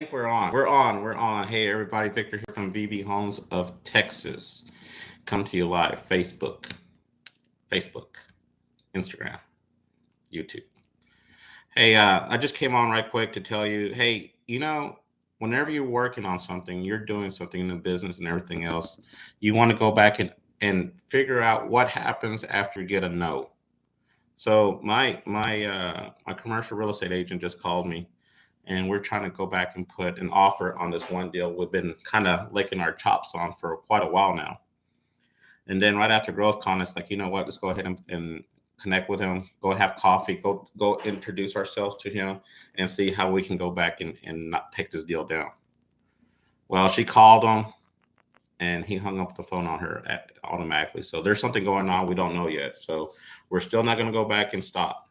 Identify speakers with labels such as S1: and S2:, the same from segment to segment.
S1: think we're on. We're on. We're on. Hey, everybody. Victor here from VB Homes of Texas. Come to you live. Facebook, Instagram, YouTube. Hey, I just came on right quick to tell you, hey, whenever you're working on something, you're doing something in the business and everything else, you want to go back and figure out what happens after you get a no. So my commercial real estate agent just called me and we're trying to go back and put an offer on this one deal we've been kind of licking our chops on for quite a while now. And then right after GrowthCon, it's like, you know what? Let's go ahead and connect with him. Go have coffee. Go introduce ourselves to him and see how we can go back and not take this deal down. Well, she called him and he hung up the phone on her automatically. So there's something going on we don't know yet. So we're still not going to go back and stop.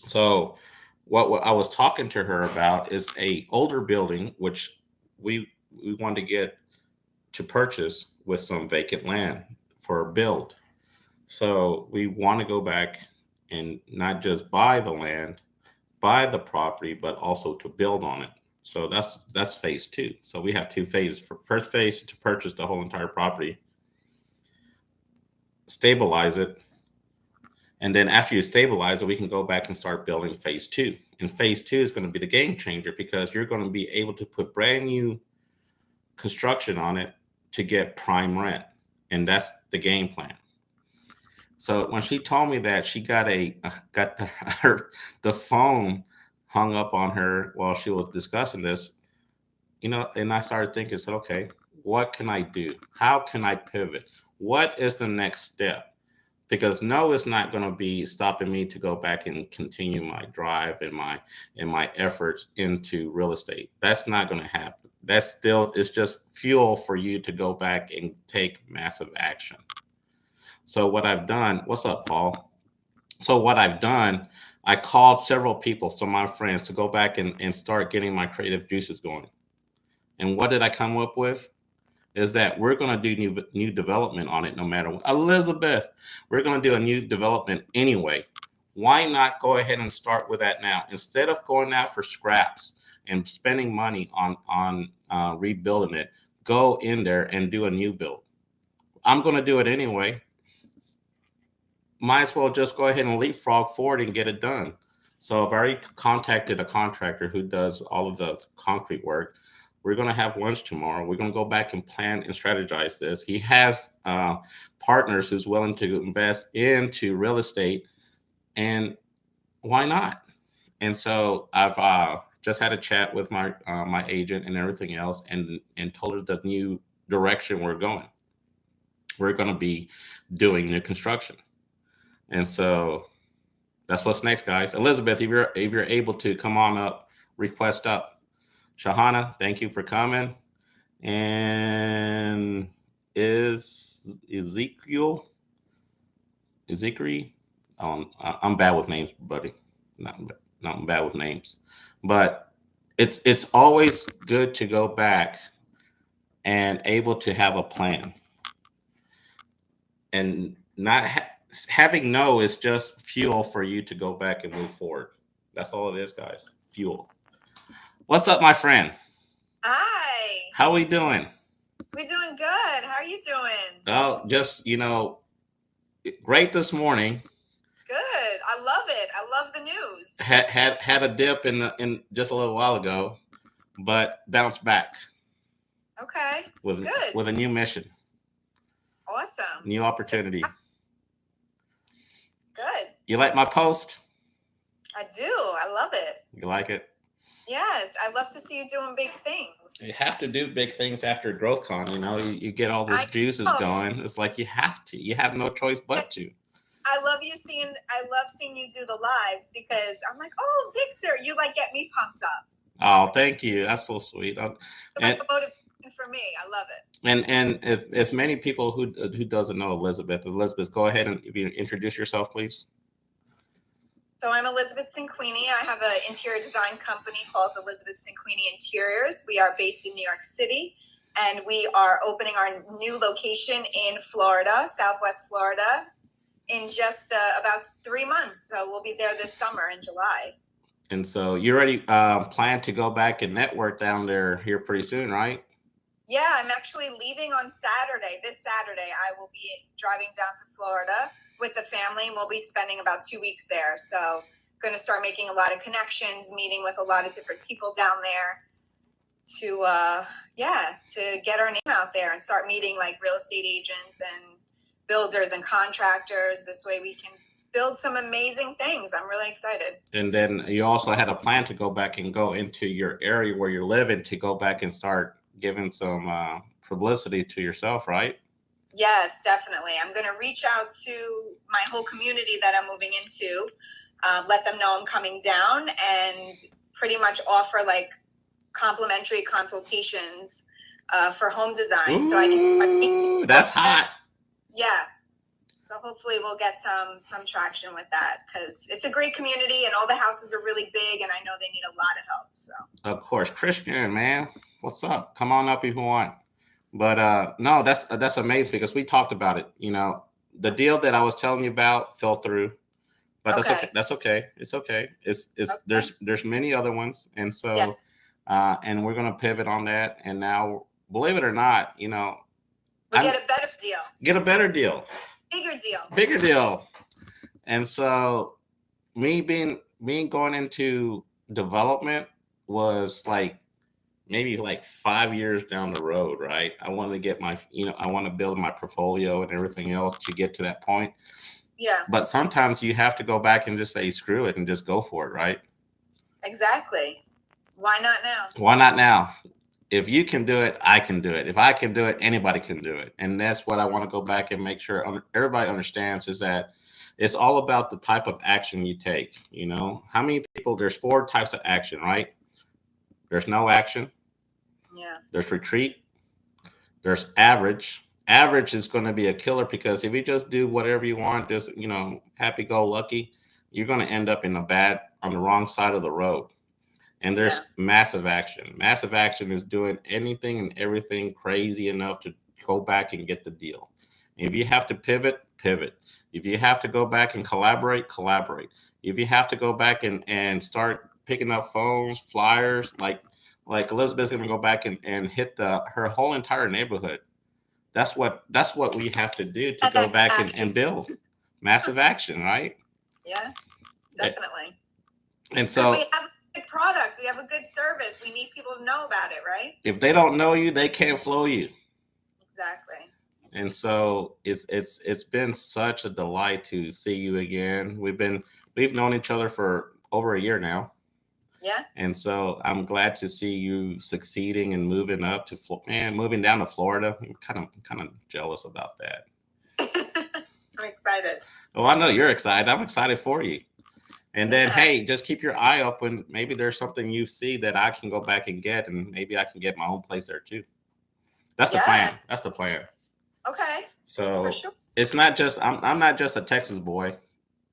S1: So what I was talking to her about is a older building which we want to get to purchase with some vacant land for a build. So we want to go back and not just buy the land, buy the property, but also to build on it. So that's phase two. So we have two phases. For first phase to purchase the whole entire property, stabilize it, and then after you stabilize it, we can go back and start building phase two. And phase two is going to be the game changer because you're going to be able to put brand new construction on it to get prime rent. And that's the game plan. So when she told me that she got the phone hung up on her while she was discussing this, and I started thinking, so okay, what can I do? How can I pivot? What is the next step? Because no is not going to be stopping me to go back and continue my drive and my efforts into real estate. That's not going to happen. That's still it's just fuel for you to go back and take massive action. So what I've done, what's up, Paul? So what I've done, I called several people, some of my friends, to go back and start getting my creative juices going. And what did I come up with? Is that we're going to do new development on it no matter what. Elizabeth, we're going to do a new development anyway. Why not go ahead and start with that now instead of going out for scraps and spending money on rebuilding it? Go in there and do a new build. I'm going to do it anyway. Might as well just go ahead and leapfrog forward and get it done. So I've already contacted a contractor who does all of the concrete work. We're going to have lunch tomorrow. We're going to go back and plan and strategize this. He has partners who's willing to invest into real estate, and why not? And so I've just had a chat with my agent and everything else, and told her the new direction we're going. We're going to be doing new construction, and so that's what's next, guys. Elizabeth, if you're able to come on up, request up. Shahana, thank you for coming. And is Ezekiel? I'm bad with names, buddy. Not not bad with names, but it's always good to go back and able to have a plan and not having no is just fuel for you to go back and move forward. That's all it is, guys. Fuel. What's up, my friend?
S2: Hi,
S1: How we doing?
S2: we doing good. How are you doing?
S1: Oh, just great this morning.
S2: Good. I love it. I love the news.
S1: Had a dip in just a little while ago, but bounced back
S2: Okay.
S1: with
S2: Good.
S1: with a new mission,
S2: Awesome.
S1: new
S2: So,
S1: opportunity.
S2: good.
S1: You like my post?
S2: I do. I love it.
S1: You like it?
S2: Yes, I love to see you doing big things.
S1: You have to do big things after GrowthCon. You get all
S2: I
S1: those juices
S2: know.
S1: going. It's like you have to. You have no choice but to.
S2: I love seeing you do the lives because I'm like, oh, Victor, you like get me pumped up.
S1: Oh, thank you. That's so sweet.
S2: It's like
S1: And
S2: a motivation for me. I love it.
S1: and if many people who doesn't know Elizabeth, go ahead and if you introduce yourself, please.
S2: So I'm Elizabeth Cinquini. I have an interior design company called Elizabeth Cinquini Interiors. We are based in New York City, and we are opening our new location in Florida, Southwest Florida, in just about 3 months. So we'll be there this summer in July.
S1: And so you already plan to go back and network down there here pretty soon, right?
S2: Yeah, I'm actually leaving on Saturday. This Saturday, I will be driving down to Florida with the family, and we'll be spending about 2 weeks there. So, going to start making a lot of connections, meeting with a lot of different people down there to, to get our name out there and start meeting like real estate agents and builders and contractors. This way, we can build some amazing things. I'm really excited.
S1: And then you also had a plan to go back and go into your area where you're living to go back and start giving some publicity to yourself, right?
S2: Yes, definitely. I'm going to reach out to my whole community that I'm moving into, let them know I'm coming down, and pretty much offer like complimentary consultations for home design.
S1: Ooh,
S2: So I can.
S1: that's hot.
S2: Yeah. So hopefully we'll get some traction with that, because it's a great community and all the houses are really big, and I know they need a lot of help. So
S1: Of course, Christian, man, what's up? Come on up if you want. But no, that's amazing because we talked about it. You know, the deal that I was telling you about fell through, but that's okay.
S2: okay.
S1: That's okay. It's okay. It's
S2: Okay.
S1: there's many other ones, and so
S2: Yeah.
S1: and we're gonna pivot on that. And now, believe it or not, you know,
S2: We'll
S1: I'm
S2: get a better deal,
S1: get a better deal,
S2: bigger deal.
S1: and so me going into development was like maybe like 5 years down the road, right? I want to get my, you know, I want to build my portfolio and everything else to get to that point.
S2: Yeah,
S1: But sometimes you have to go back and just say, screw it and just go for it, right?
S2: exactly. Why not now?
S1: Why not now? If you can do it, I can do it. If I can do it, anybody can do it. And that's what I want to go back and make sure everybody understands is that it's all about the type of action you take. You know, how many people, there's 4 types of action, right? There's no action,
S2: Yeah.
S1: there's retreat, there's average. Average is going to be a killer because if you just do whatever you want, just, you know, happy go lucky, you're going to end up in a bad, on the wrong side of the road. And there's
S2: Yeah.
S1: massive action. Massive action is doing anything and everything crazy enough to go back and get the deal. If you have to pivot, pivot. If you have to go back and collaborate, collaborate. If you have to go back and start picking up phones, flyers, like Elizabeth's gonna go back and hit her whole entire neighborhood. That's what we have to do to go back and build massive action, right?
S2: Yeah, definitely.
S1: And
S2: Because
S1: so
S2: we have a good product, we have a good service. We need people to know about it, right?
S1: if they don't know you, they can't flow you.
S2: Exactly.
S1: And so it's been such a delight to see you again. We've known each other for over a year now.
S2: Yeah.
S1: And so I'm glad to see you succeeding and moving up to moving down to Florida. I'm kind of jealous about that.
S2: I'm excited.
S1: Oh, I know you're excited. I'm excited for you. And then,
S2: Yeah.
S1: hey, just keep your eye open. Maybe there's something you see that I can go back and get, and maybe I can get my own place there too. That's the
S2: Yeah.
S1: plan. That's the plan.
S2: Okay.
S1: So
S2: For sure.
S1: it's not just I'm not just a Texas boy.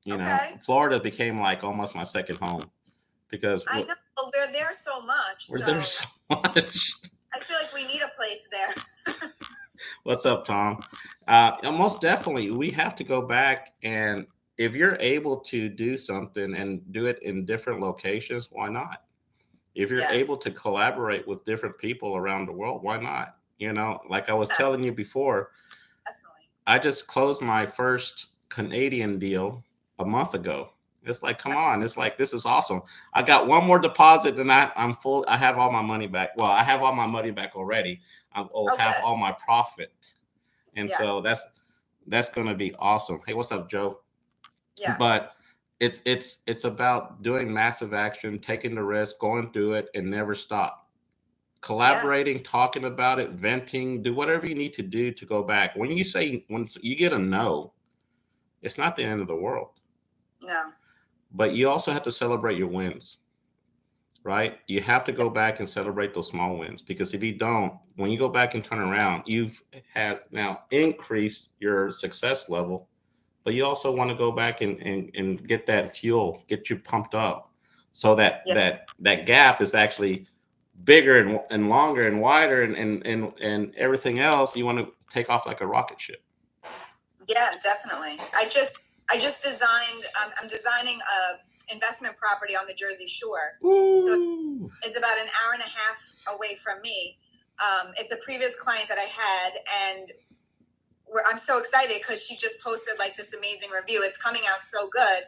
S1: You know,
S2: Okay.
S1: Florida became like almost my second home because
S2: I know. Well, we're there so much.
S1: we're
S2: So
S1: there so much.
S2: I feel like we need a place there.
S1: What's up, Tom? Most definitely, we have to go back and if you're able to do something and do it in different locations, why not? If you're
S2: Yeah.
S1: able to collaborate with different people around the world, why not? You know, like I was
S2: Yeah.
S1: telling you before,
S2: Definitely.
S1: I just closed my first Canadian deal a month ago. It's like, come on. It's like, this is awesome. I got one more deposit and I'm full. I have all my money back. Well, I have all my money back already. I'll have
S2: Okay.
S1: all my profit. And
S2: Yeah.
S1: so that's going to be awesome. Hey, what's up, Joe?
S2: Yeah.
S1: But it's about doing massive action, taking the risk, going through it and never stop. Collaborating, talking about it, venting, do whatever you need to do to go back. When you get a no, it's not the end of the world.
S2: No.
S1: But you also have to celebrate your wins, right? You have to go back and celebrate those small wins because if you don't, when you go back and turn around, you've have now increased your success level, but you also want to go back and get that fuel, get you pumped up so that
S2: Yeah.
S1: that gap is actually bigger and longer and wider and everything else. You want to take off like a rocket ship.
S2: Yeah, definitely. I just designed. I'm designing investment property on the Jersey Shore.
S1: Ooh.
S2: So it's about an hour and a half away from me. It's a previous client that I had, and I'm so excited because she just posted like this amazing review. It's coming out so good.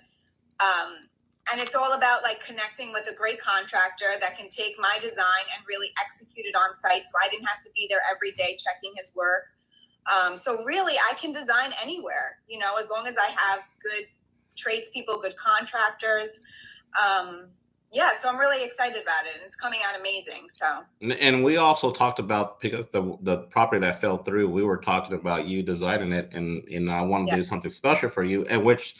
S2: And it's all about like connecting with a great contractor that can take my design and really execute it on site. So I didn't have to be there every day checking his work. So really I can design anywhere, you know, as long as I have good tradespeople, good contractors. Yeah, so I'm really excited about it, and it's coming out amazing. So,
S1: and we also talked about, because the property that fell through, we were talking about you designing it, and I want to do something special for you, and which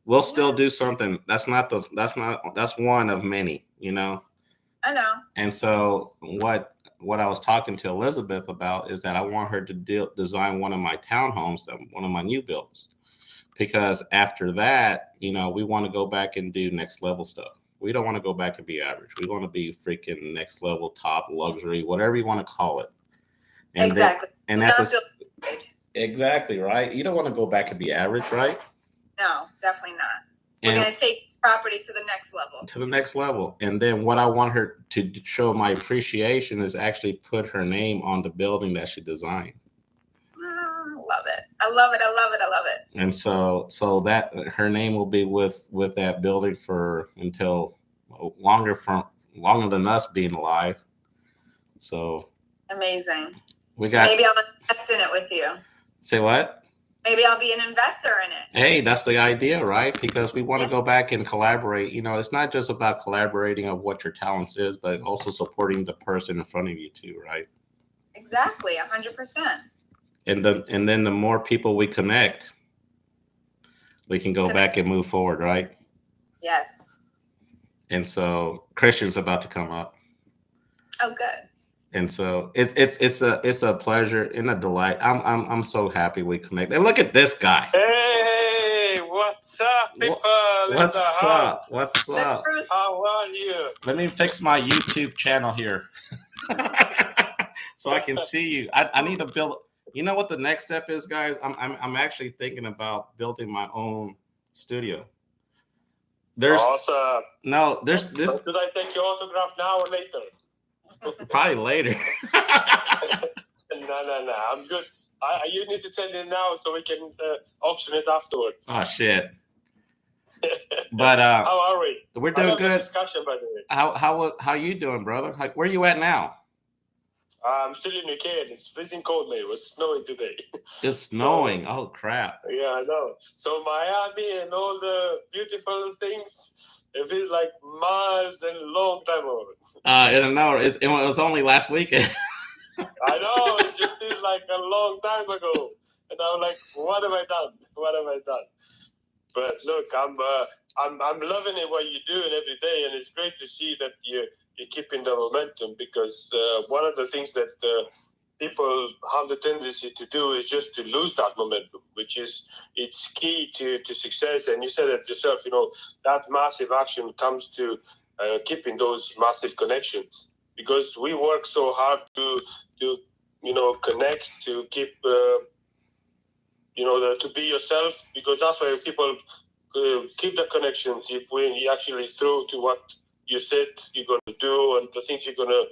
S1: we'll still do something. That's one of many, you know.
S2: I know.
S1: And so what I was talking to Elizabeth about is that I want her to design one of my townhomes, one of my new builds, because after that, you know, we want to go back and do next level stuff. We don't want to go back and be average. We want to be freaking next level, top luxury, whatever you want to call it. And
S2: exactly.
S1: And that's exactly right. You don't want to go back and be average, right?
S2: No, definitely not. We're going to take property to the next level.
S1: To the next level. And then what I want her to show my appreciation is actually put her name on the building that she designed.
S2: Love it. I love it. I love it. I love it.
S1: And so that her name will be with that building for until longer than us being alive. So
S2: amazing.
S1: We got,
S2: maybe I'll invest in it with you.
S1: Say what?
S2: Maybe I'll be an investor in it.
S1: Hey, that's the idea, right? Because we want to go back and collaborate. You know, it's not just about collaborating of what your talents is, but also supporting the person in front of you too, right?
S2: Exactly, 100%.
S1: And then the more people we connect, we can go back and move forward, right?
S2: Yes.
S1: And so Christian's about to come up.
S2: Oh, good.
S1: And so it's a pleasure and a delight. I'm so happy we connected. And look at this guy.
S3: Hey, what's up, people?
S1: What's up? What's up?
S3: How are you?
S1: Let me fix my YouTube channel here, so I can see you. I need to build. You know what the next step is, guys? I'm actually thinking about building my own studio.
S3: Awesome.
S1: No, there's this.
S3: Should I take your autograph now or later?
S1: Probably later.
S3: No. I'm good. You need to send it now so we can auction it afterwards.
S1: Oh shit. But
S3: how are we?
S1: We're doing good.
S3: Discussion, by the way.
S1: How you doing, brother? Where you at now?
S3: I'm still in UK and it's freezing cold, mate. It was snowing today.
S1: It's snowing. Oh crap.
S3: Yeah, I know. So Miami and all the beautiful things, it feels like miles and long time over.
S1: No, it was only last weekend.
S3: I know, it just feels like a long time ago. And I'm like, what have I done? What have I done? But look, I'm loving it what you're doing every day, and it's great to see that you're keeping the momentum, because one of the things that people have the tendency to do is just to lose that momentum, which is it's key to success. And you said it yourself, you know, that massive action comes to keeping those massive connections, because we work so hard to connect, to keep to be yourself, because that's why people keep the connections if we actually throw to what you said you're going to do and the things you're going to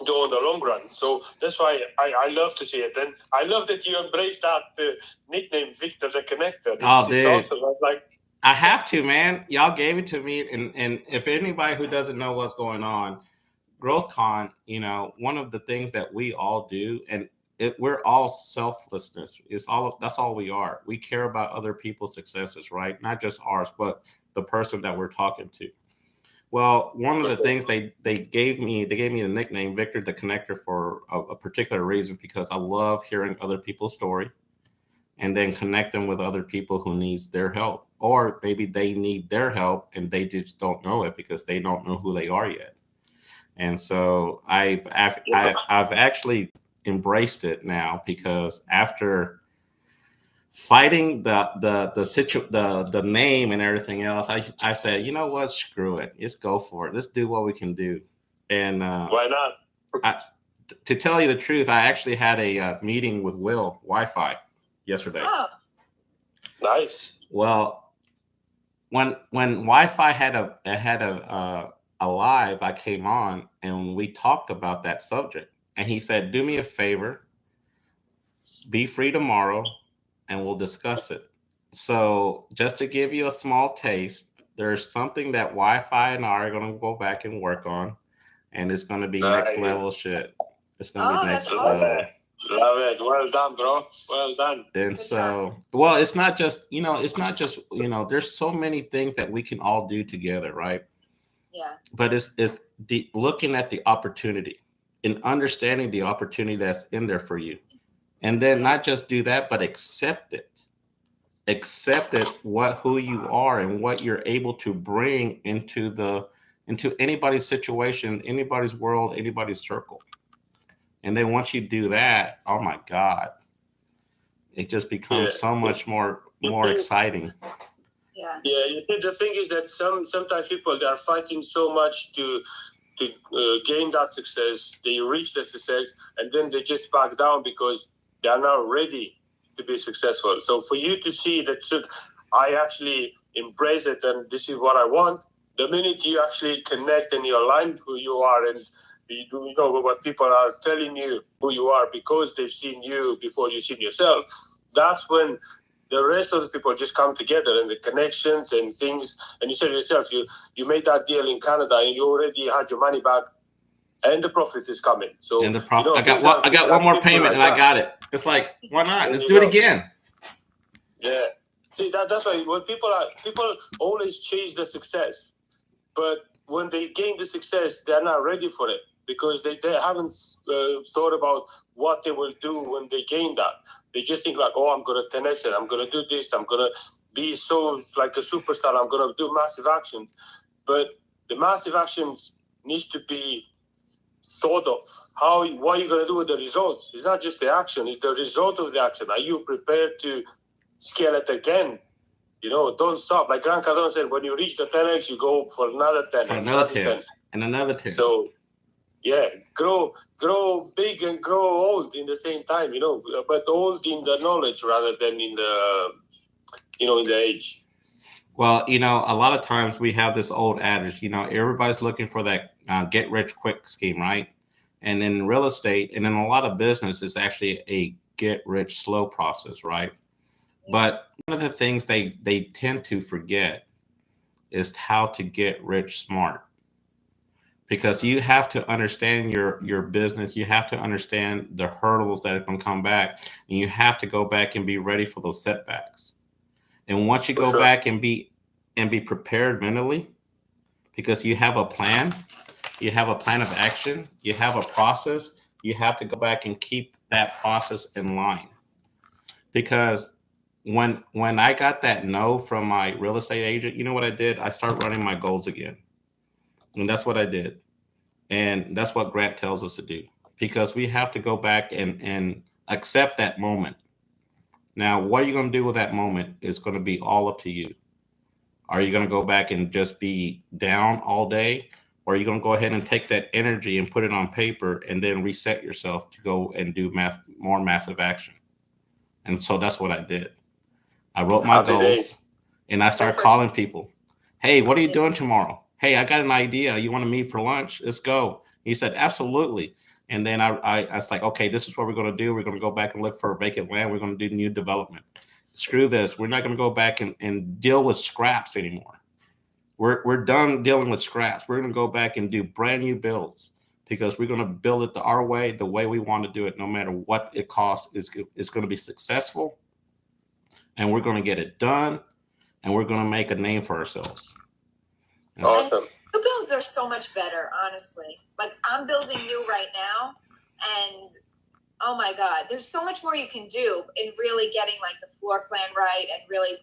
S3: do on the long run. So that's why I love to see it. And I love that you embrace that nickname, Victor the Connector. It's awesome. Like,
S1: I have to, man. Y'all gave it to me. And if anybody who doesn't know what's going on, GrowthCon, you know, one of the things that we all do, and we're all selflessness. That's all we are. We care about other people's successes, right? Not just ours, but the person that we're talking to. Well, one of the things they gave me the nickname Victor the Connector for a particular reason, because I love hearing other people's story and then connect them with other people who needs their help, or maybe they need their help and they just don't know it because they don't know who they are yet. And so I've actually embraced it now, because after fighting the name and everything else, I said, you know what, screw it, let's go for it, let's do what we can do. And
S3: why not?
S1: To tell you the truth, I actually had a meeting with Will Wi-Fi yesterday.
S3: Oh, nice.
S1: Well, when Wi-Fi had a live, I came on and we talked about that subject, and he said, "Do me a favor, be free tomorrow, and we'll discuss it." So, just to give you a small taste, there's something that Wi-Fi and I are going to go back and work on, and it's going to be next
S3: Nice.
S1: level shit. It's going to
S2: Oh,
S1: be
S2: that's
S1: next
S3: Love
S1: level.
S3: it. Love it. Well done, bro. Well done.
S1: And
S2: Good
S1: so, well, it's not just, there's so many things that we can all do together, right?
S2: Yeah.
S1: But it's the looking at the opportunity and understanding the opportunity that's in there for you. And then not just do that, but accept it. Accept it, who you are and what you're able to bring into anybody's situation, anybody's world, anybody's circle. And then once you do that, oh my God, it just becomes
S3: Yeah.
S1: so much more exciting.
S2: Yeah.
S3: Yeah, you see, the thing is that sometimes people, they are fighting so much to gain that success. They reach that success, and then they just back down because they are not ready to be successful. So for you to see that I actually embrace it and this is what I want, the minute you actually connect and you align who you are, and you know what people are telling you who you are because they've seen you before you've seen yourself, that's when the rest of the people just come together, and the connections and things. And you said yourself, you made that deal in Canada and you already had your money back, and the profit is coming. So
S1: And the profit,
S3: you know,
S1: I got one more payment, and I got it. It's like, why not? Let's do it again.
S3: Yeah. See, that's why when people always chase the success, but when they gain the success, they're not ready for it because they haven't thought about what they will do when they gain that. They just think like, oh, I'm going to 10x it. I'm going to do this. I'm going to be so like a superstar. I'm going to do massive actions. But the massive actions needs to be thought of. What are you going to do with the results? It's not just the action. It's the result of the action. Are you prepared to scale it again? You know, don't stop. Like Grant Cardone said, when you reach the 10x, you go for another 10.
S1: For another 10. And another 10.
S3: So, yeah, grow big and grow old in the same time, you know, but old in the knowledge rather than in the, in the age.
S1: Well, a lot of times we have this old adage, everybody's looking for that get rich quick scheme, right? And in real estate and in a lot of business, it's actually a get rich slow process, right? But one of the things they tend to forget is how to get rich smart. Because you have to understand your business, you have to understand the hurdles that are going to come back, and you have to go back and be ready for those setbacks. And once you go back and be prepared mentally, because you have a plan, you have a plan of action, you have a process, you have to go back and keep that process in line. Because when I got that no from my real estate agent, you know what I did? I started running my goals again. And that's what I did. And that's what Grant tells us to do, because we have to go back and accept that moment. Now, what are you going to do with that moment is going to be all up to you. Are you going to go back and just be down all day? Or are you going to go ahead and take that energy and put it on paper and then reset yourself to go and do more massive action? And so that's what I did. I wrote my goals and I started calling people. Hey, what are you doing tomorrow? Hey, I got an idea. You want to meet for lunch? Let's go. He said, absolutely. And then I was like, okay, this is what we're going to do. We're going to go back and look for vacant land. We're going to do new development. Screw this. We're not going to go back and deal with scraps anymore. We're done dealing with scraps. We're going to go back and do brand new builds, because we're going to build it our way, the way we want to do it, no matter what it costs. It's going to be successful, and we're going to get it done, and we're going to make a name for ourselves.
S3: Awesome.
S2: New builds are so much better, honestly. Like, I'm building new right now, and oh my God, there's so much more you can do in really getting like the floor plan right and really,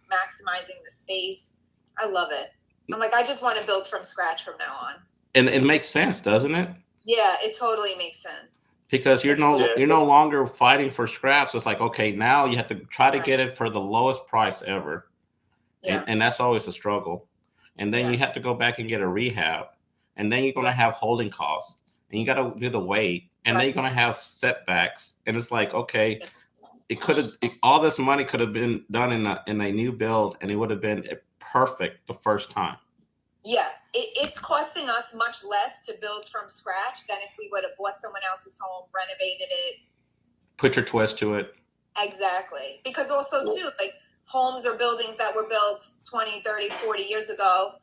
S2: maximizing the space. I love it. I'm like, I just want to build from scratch from now on.
S1: And it makes sense, doesn't it?
S2: Yeah, it totally makes sense.
S1: Because you're no longer fighting for scraps. It's like, okay, now you have to try to get it for the lowest price ever. Yeah. And that's always a struggle. And then you have to go back and get a rehab. And then you're going to have holding costs. And you got to do the wait. And then you're going to have setbacks. And it's like, okay, all this money could have been done in a new build, and it would have been perfect the first time.
S2: Yeah, it's costing us much less to build from scratch than if we would have bought someone else's home, renovated it.
S1: Put your twist to it.
S2: Exactly. Because also too, like homes or buildings that were built 20, 30, 40 years ago,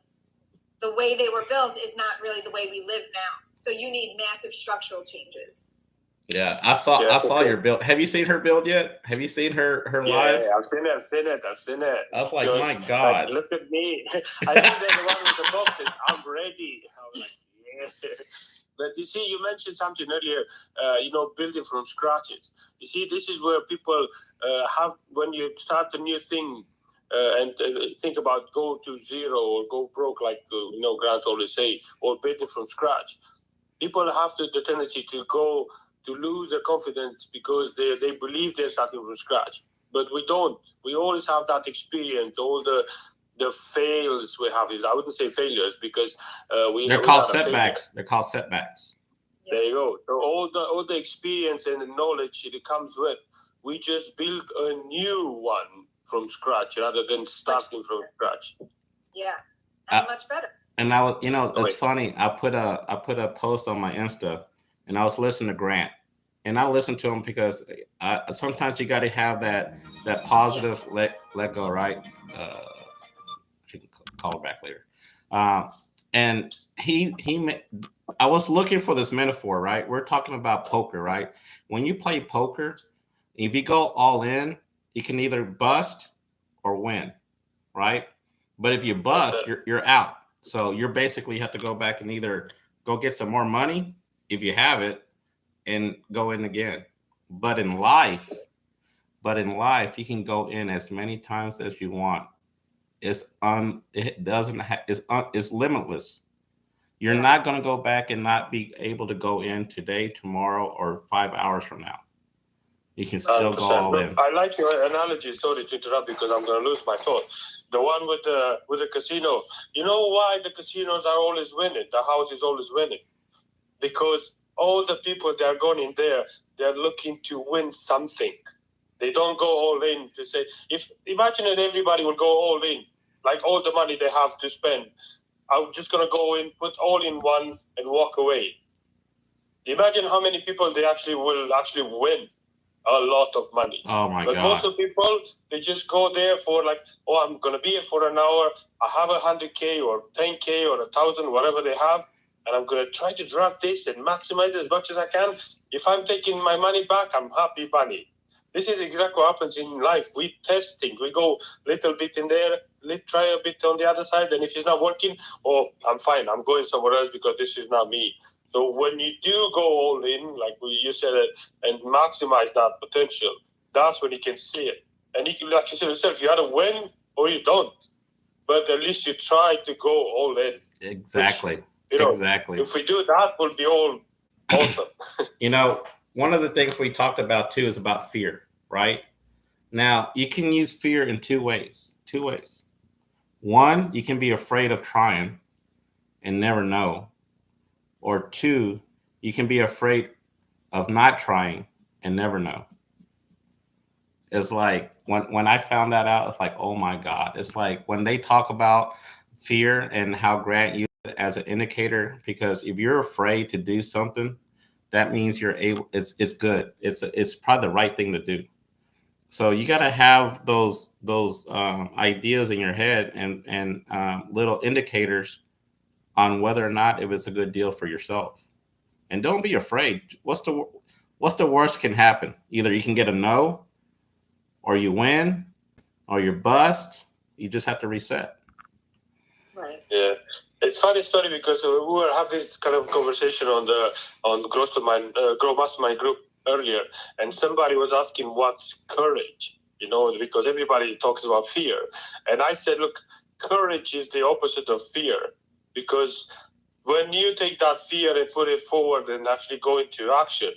S2: the way they were built is not really the way we live now. So you need massive structural changes.
S1: Yeah, I saw your build. Have you seen her build yet? Have you seen her lives?
S3: Yeah, I've seen it.
S1: I was like,
S3: Just,
S1: my God.
S3: like, look at me. I see the one with the boxes. I'm ready. I'm like, yeah. But you see, you mentioned something earlier, building from scratches. You see, this is where people have, when you start a new thing, and think about go to zero or go broke, like, Grant always say, or building from scratch. People have the tendency to lose their confidence because they believe they're starting from scratch. But we don't. We always have that experience. All the fails we have, I wouldn't say failures because
S1: they're called setbacks. They're called setbacks.
S3: There you go. So all the experience and the knowledge it comes with, we just build a new one from scratch rather than starting from scratch.
S2: Yeah, and much better.
S1: And now, it's funny. I put a post on my Insta, and I was listening to Grant, and I listened to him because sometimes you got to have that positive let go, right? You can call her back later. And I was looking for this metaphor, right? We're talking about poker, right? When you play poker, if you go all in, you can either bust or win, right? But if you bust, you're out. So you're basically have to go back and either go get some more money if you have it and go in again. But in life, you can go in as many times as you want. It's limitless. You're not going to go back and not be able to go in today, tomorrow, or 5 hours from now. You can still go all in.
S3: I like your analogy. Sorry to interrupt because I'm going to lose my thought. The one with the casino. You know why the casinos are always winning? The house is always winning. Because all the people that are going in there, they're looking to win something. They don't go all in to say, imagine that everybody will go all in, like all the money they have to spend. I'm just going to go in, put all in one and walk away. Imagine how many people they will win a lot of money.
S1: Oh my God.
S3: But most of the people, they just go there for like, I'm going to be here for an hour. I have 100K or 10K or 1,000, whatever they have. And I'm going to try to drag this and maximize it as much as I can. If I'm taking my money back, I'm happy money. This is exactly what happens in life. We test things. We go a little bit in there, try a bit on the other side. And if it's not working, I'm fine. I'm going somewhere else because this is not me. So when you do go all in, like you said, and maximize that potential, that's when you can see it. And like you said yourself, you either win or you don't. But at least you try to go all in.
S1: Exactly.
S3: Which,
S1: exactly.
S3: If we do that, we'll be all awesome.
S1: One of the things we talked about too is about fear, right? Now, you can use fear in two ways. One, you can be afraid of trying and never know. Or two, you can be afraid of not trying and never know. It's like when I found that out, it's like, oh my God. It's like when they talk about fear and how Grant used it as an indicator, because if you're afraid to do something, that means you're able, it's good. It's probably the right thing to do. So you got to have those ideas in your head and little indicators on whether or not if it's a good deal for yourself. And don't be afraid. What's the worst can happen? Either you can get a no, or you win, or you bust. You just have to reset.
S2: Right.
S3: Yeah. It's funny story because we were having this kind of conversation on the Grow Mastermind group earlier, and somebody was asking what's courage, because everybody talks about fear. And I said, look, courage is the opposite of fear, because when you take that fear and put it forward and actually go into action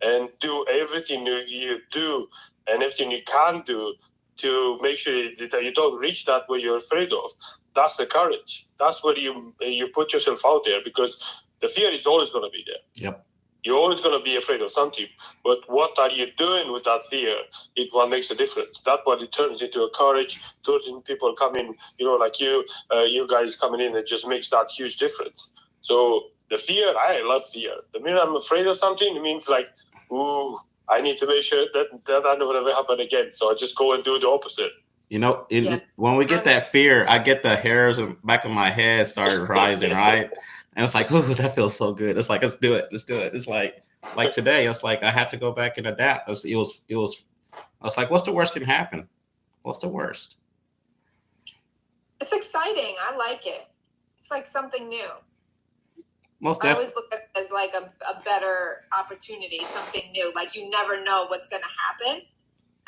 S3: and do everything you do and everything you can do to make sure that you don't reach that where you're afraid of, that's the courage. That's where you put yourself out there, because the fear is always going to be there.
S1: Yep.
S3: You're always going to be afraid of something, but what are you doing with that fear? It what makes a difference. That's what it turns into a courage. Turns into people coming, like you guys coming in. It just makes that huge difference. So the fear, I love fear. The minute I'm afraid of something, it means like, ooh, I need to make sure that that will never happen again. So I just go and do the opposite.
S1: When we get that fear, I get the hairs in the back of my head started rising, right? And it's like, ooh, that feels so good. It's like, let's do it. It's like today, it's like I had to go back and adapt. I was like, what's the worst can happen? What's the worst?
S2: It's exciting. I like it. It's like something new.
S1: Most
S2: I
S1: definitely.
S2: always look at it as like a better opportunity, something new. Like you never know what's going to happen,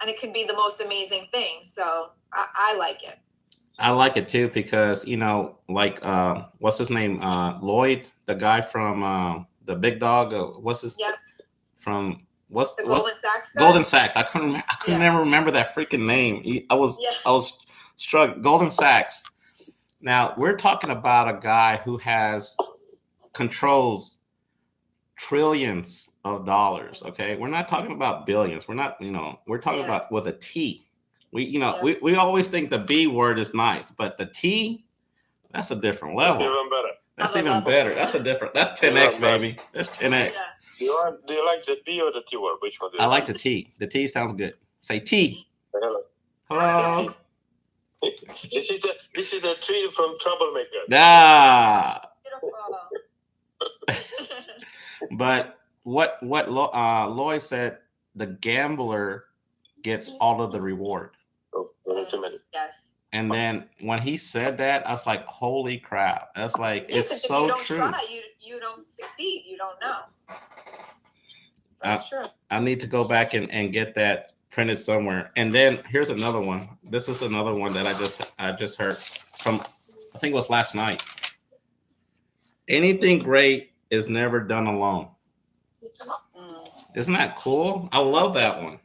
S2: and it can be the most amazing thing. So I like it.
S1: I like it too because what's his name? Lloyd, the guy from the Big Dog. What's his?
S2: Yep.
S1: From
S2: The Goldman Sachs.
S1: Goldman Sachs. I couldn't never remember that freaking name. I was struck. Goldman Sachs. Now we're talking about a guy who controls trillions of dollars. Okay, we're not talking about billions. We're not. We're talking about with a T. We always think the B word is nice, but the T, that's a different level.
S3: Even better.
S1: That's even better. That's 10x, baby. That's 10x.
S2: Yeah.
S3: Do you like the B or the T word? Which one do you
S1: I like the T. The T sounds good. Say T. Hello.
S3: This is the tree from Troublemaker.
S2: Beautiful.
S1: But what Lloyd said, the gambler gets all of the reward.
S2: Yes.
S1: And then when he said that, I was like, holy crap. That's like, it's so
S2: if you don't
S1: true.
S2: Try, you don't succeed. You don't know. That's true.
S1: I need to go back and get that printed somewhere. And then here's another one. This is another one that I just heard from, I think it was last night. Anything great is never done alone. Isn't that cool? I love that one.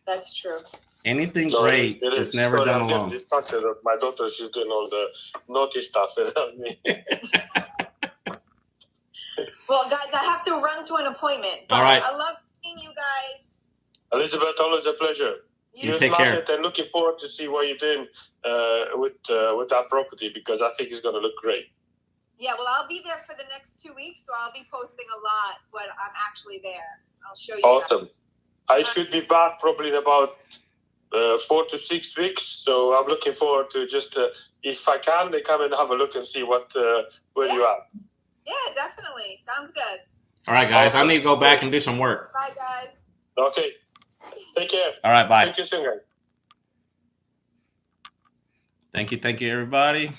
S2: That's true.
S1: Anything great is never done alone.
S3: My daughter, she's doing all the naughty stuff without me.
S2: Well, guys, I have to run to an appointment.
S1: All right.
S2: I love seeing you guys.
S3: Elizabeth, always a pleasure.
S1: You take care.
S3: And looking forward to see what you're doing with that property because I think it's going to look great.
S2: Yeah, well, I'll be there for the next 2 weeks, so I'll be posting a lot when I'm actually there. I'll show you.
S3: Awesome. I should be back probably in about 4 to 6 weeks, so I'm looking forward to just if I can, they come and have a look and see where you are.
S2: Yeah, definitely. Sounds good.
S1: All right, guys. I need to go back and do some work.
S2: Bye, guys.
S3: Okay. Take care.
S1: All right, bye.
S3: Thank you soon, guys.
S1: Thank you, everybody.